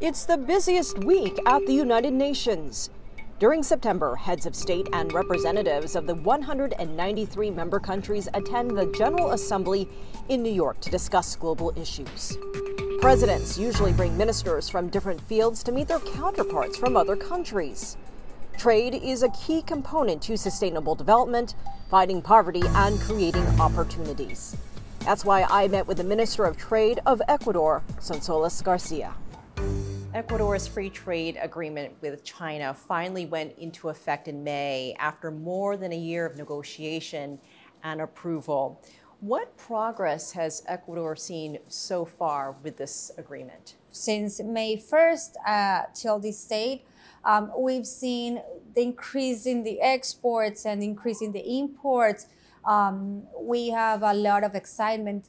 It's the busiest week at the United Nations. During September, heads of state and representatives of the 193 member countries attend the General Assembly in New York to discuss global issues. Presidents usually bring ministers from different fields to meet their counterparts from other countries. Trade is a key component to sustainable development, fighting poverty, and creating opportunities. That's why I met with the Minister of Trade of Ecuador, Sonsoles García. Ecuador's free trade agreement with China finally went into effect in May after more than a year of negotiation and approval. What progress has Ecuador seen so far with this agreement? Since May 1st till this date, we've seen the increase in the exports and increase in the imports. We have a lot of excitement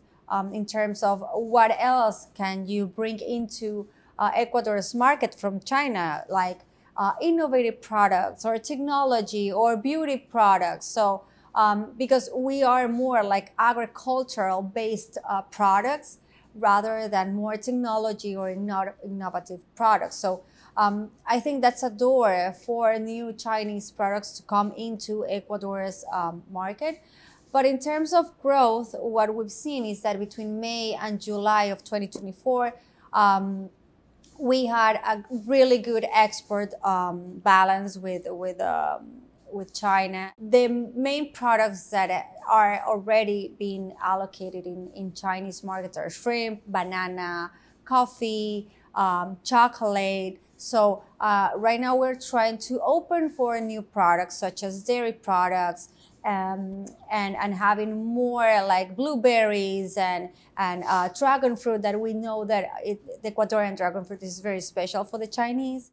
in terms of what else can you bring into Ecuador's market from China, like innovative products or technology or beauty products. So because we are more like agricultural based products rather than more technology or innovative products. So I think that's a door for new Chinese products to come into Ecuador's market. But in terms of growth, what we've seen is that between May and July of 2024, we had a really good export balance with China. The main products that are already being allocated in Chinese markets are shrimp, banana, coffee, chocolate. So right now we're trying to open for new products such as dairy products, and having more like blueberries and dragon fruit that we know that the Ecuadorian dragon fruit is very special for the Chinese.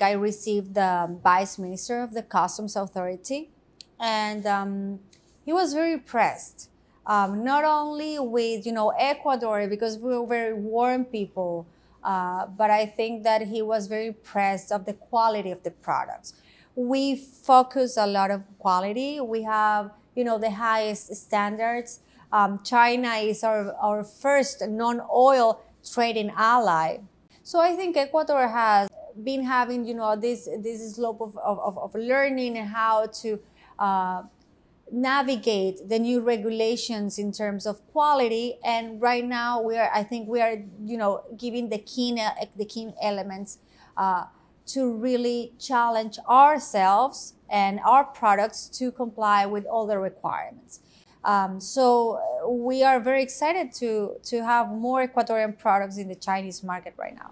I received the Vice Minister of the Customs Authority, and he was very impressed, not only with Ecuador, because we're very warm people, but I think that he was very impressed of the quality of the products. We focus a lot of quality. We have, the highest standards. China is our first non-oil trading ally. So I think Ecuador has been having, this slope of learning how to navigate the new regulations in terms of quality. And right now I think we are, giving the key elements to really challenge ourselves and our products to comply with all the requirements. So we are very excited to have more Ecuadorian products in the Chinese market right now.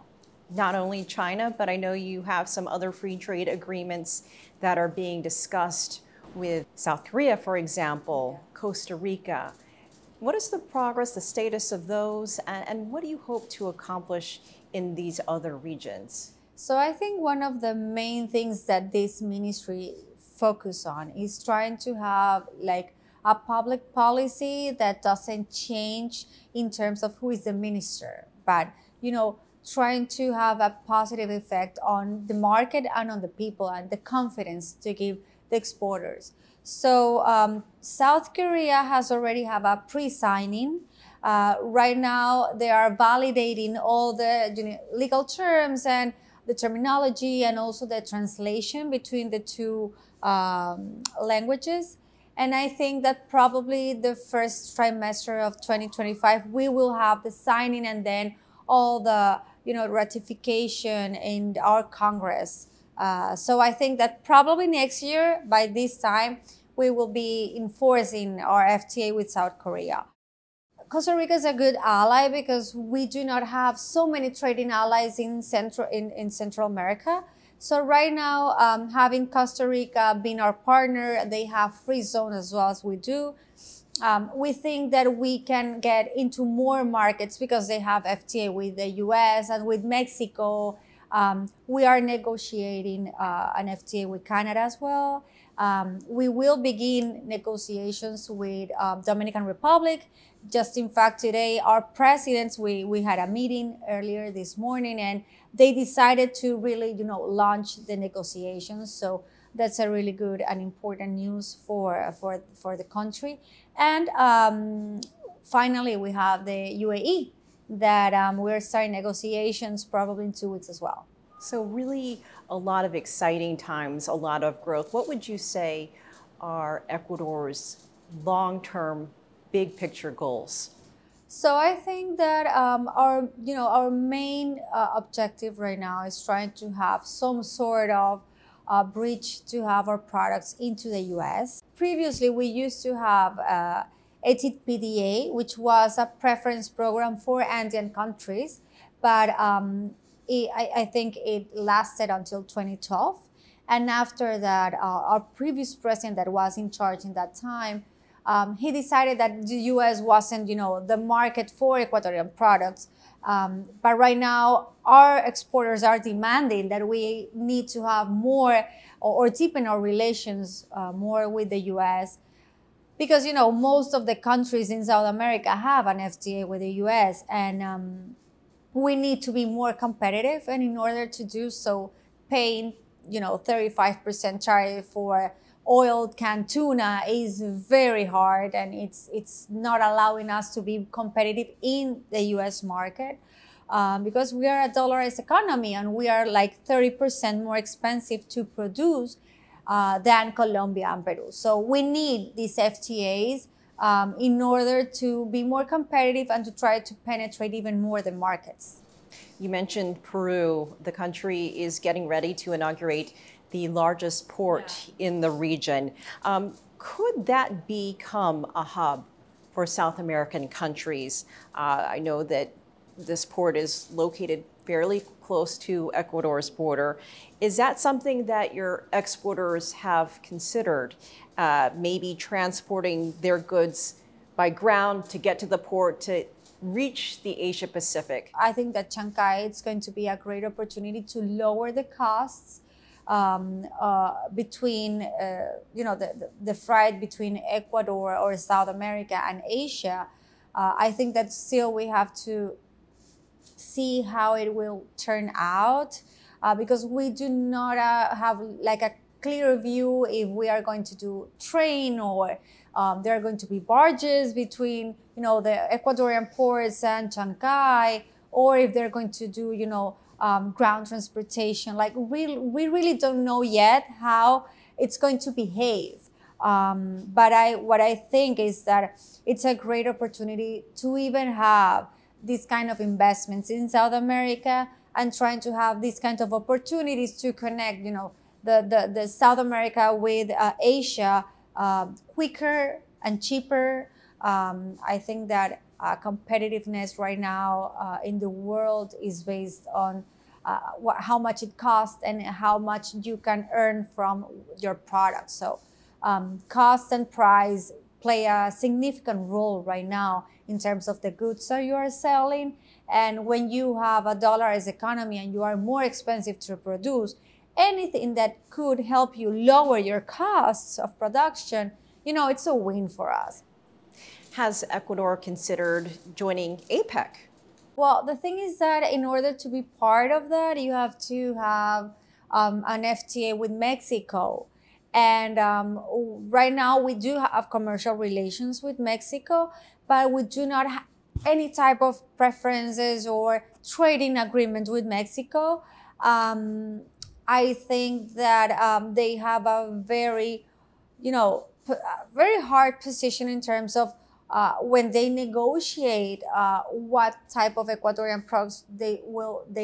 Not only China, but I know you have some other free trade agreements that are being discussed with South Korea, for example, Costa Rica. What is the progress, the status of those, and what do you hope to accomplish in these other regions? So I think one of the main things that this ministry focus on is trying to have like a public policy that doesn't change in terms of who is the minister, but trying to have a positive effect on the market and on the people and the confidence to give the exporters. So South Korea has already have a pre-signing. Right now they are validating all the legal terms and the terminology and also the translation between the two languages. And I think that probably the first trimester of 2025, we will have the signing and then all the ratification in our Congress. So I think that probably next year, by this time, we will be enforcing our FTA with South Korea. Costa Rica is a good ally because we do not have so many trading allies in Central America. So right now, having Costa Rica being our partner, they have free zone as well as we do. We think that we can get into more markets because they have FTA with the US and with Mexico. We are negotiating an FTA with Canada as well. We will begin negotiations with Dominican Republic. Just in fact, today, our presidents, we had a meeting earlier this morning, and they decided to really, launch the negotiations. So that's a really good and important news for the country. And finally, we have the UAE. that we're starting negotiations probably in 2 weeks as well. So really a lot of exciting times, a lot of growth. What would you say are Ecuador's long-term, big picture goals? So I think that our main objective right now is trying to have some sort of bridge to have our products into the U.S. Previously, we used to have ATPDA, which was a preference program for Andean countries, but I think it lasted until 2012. And after that, our previous president that was in charge in that time, he decided that the U.S. wasn't, the market for Ecuadorian products. But right now, our exporters are demanding that we need to have more or deepen our relations more with the U.S. Because, most of the countries in South America have an FTA with the U.S. and we need to be more competitive. And in order to do so, paying, 35% tariff for oiled canned tuna is very hard, and it's not allowing us to be competitive in the U.S. market because we are a dollarized economy and we are like 30% more expensive to produce than Colombia and Peru. So we need these FTAs in order to be more competitive and to try to penetrate even more the markets. You mentioned Peru. The country is getting ready to inaugurate the largest port in the region. Could that become a hub for South American countries? I know that this port is located fairly close to Ecuador's border. Is that something that your exporters have considered? Maybe transporting their goods by ground to get to the port to reach the Asia Pacific? I think that Chancay is going to be a great opportunity to lower the costs between, the freight between Ecuador or South America and Asia. I think that still we have to see how it will turn out because we do not have like a clear view if we are going to do train or there are going to be barges between, the Ecuadorian ports and Chancay, or if they're going to do, ground transportation. Like we really don't know yet how it's going to behave. But what I think is that it's a great opportunity to even have these kind of investments in South America and trying to have these kind of opportunities to connect, the South America with Asia quicker and cheaper. I think that competitiveness right now in the world is based on how much it costs and how much you can earn from your product. So cost and price play a significant role right now in terms of the goods that you are selling. And when you have a dollarized economy and you are more expensive to produce, anything that could help you lower your costs of production, it's a win for us. Has Ecuador considered joining APEC? Well, the thing is that in order to be part of that, you have to have an FTA with Mexico. And right now we do have commercial relations with Mexico, but we do not have any type of preferences or trading agreement with Mexico. I think that they have a very, very hard position in terms of when they negotiate what type of Ecuadorian products they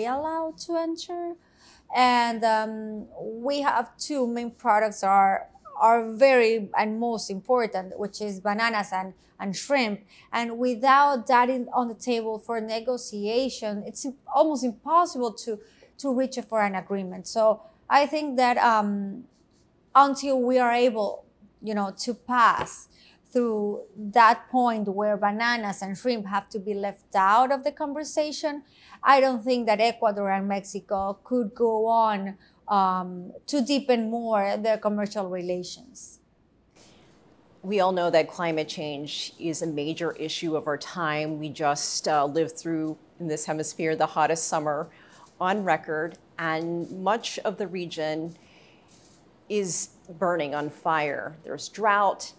allow to enter. And we have two main products are very and most important, which is bananas and shrimp. And without that on the table for negotiation, it's almost impossible to reach for an agreement. So I think that until we are able, to pass through that point where bananas and shrimp have to be left out of the conversation, I don't think that Ecuador and Mexico could go on to deepen more their commercial relations. We all know that climate change is a major issue of our time. We just lived through, in this hemisphere, the hottest summer on record, and much of the region is burning on fire. There's drought,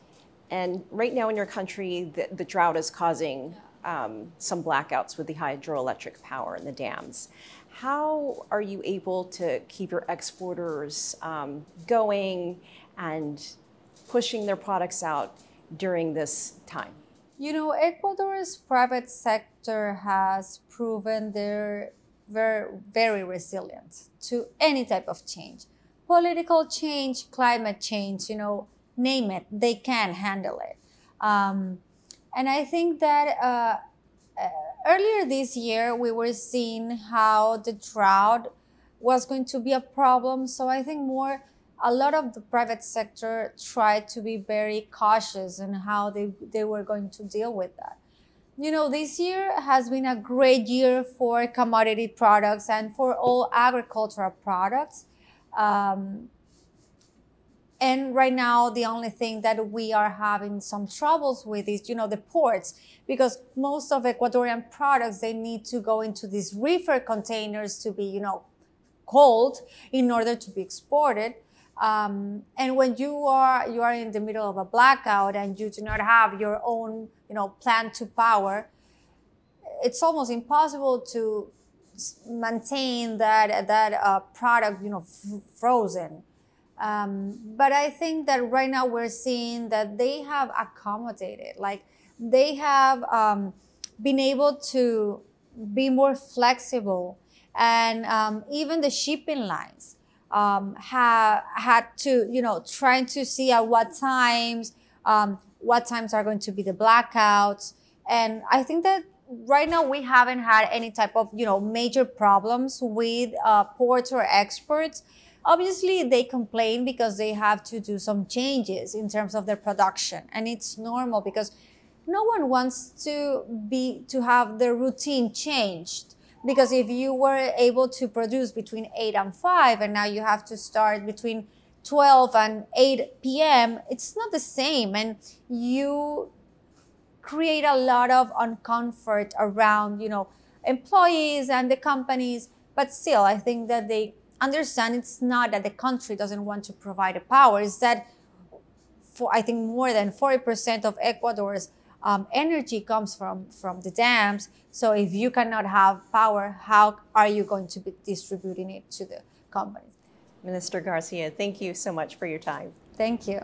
and right now in your country, the drought is causing some blackouts with the hydroelectric power in the dams. How are you able to keep your exporters going and pushing their products out during this time? You know, Ecuador's private sector has proven they're very resilient to any type of change. Political change, climate change, you know, name it, they can handle it. And I think that earlier this year, we were seeing how the drought was going to be a problem. So I think a lot of the private sector tried to be very cautious in how they were going to deal with that. You know, this year has been a great year for commodity products and for all agricultural products. And right now, the only thing that we are having some troubles with is, you know, the ports, because most of Ecuadorian products, they need to go into these reefer containers to be, you know, cold in order to be exported. And when you are in the middle of a blackout and you do not have your own, you know, plant to power, it's almost impossible to maintain that product, you know, frozen. But I think that right now we're seeing that they have accommodated, like they have been able to be more flexible, and even the shipping lines have had to, you know, trying to see at what times are going to be the blackouts. And I think that right now we haven't had any type of, you know, major problems with ports or exports. Obviously, they complain because they have to do some changes in terms of their production. And it's normal because no one wants to have their routine changed. Because if you were able to produce between 8 and 5, and now you have to start between 12 and 8 p.m., it's not the same. And you create a lot of uncomfort around, you know, employees and the companies. But still, I think that they understand it's not that the country doesn't want to provide the power. It's that I think more than 40% of Ecuador's energy comes from the dams. So if you cannot have power, how are you going to be distributing it to the companies? Minister Garcia, thank you so much for your time. Thank you.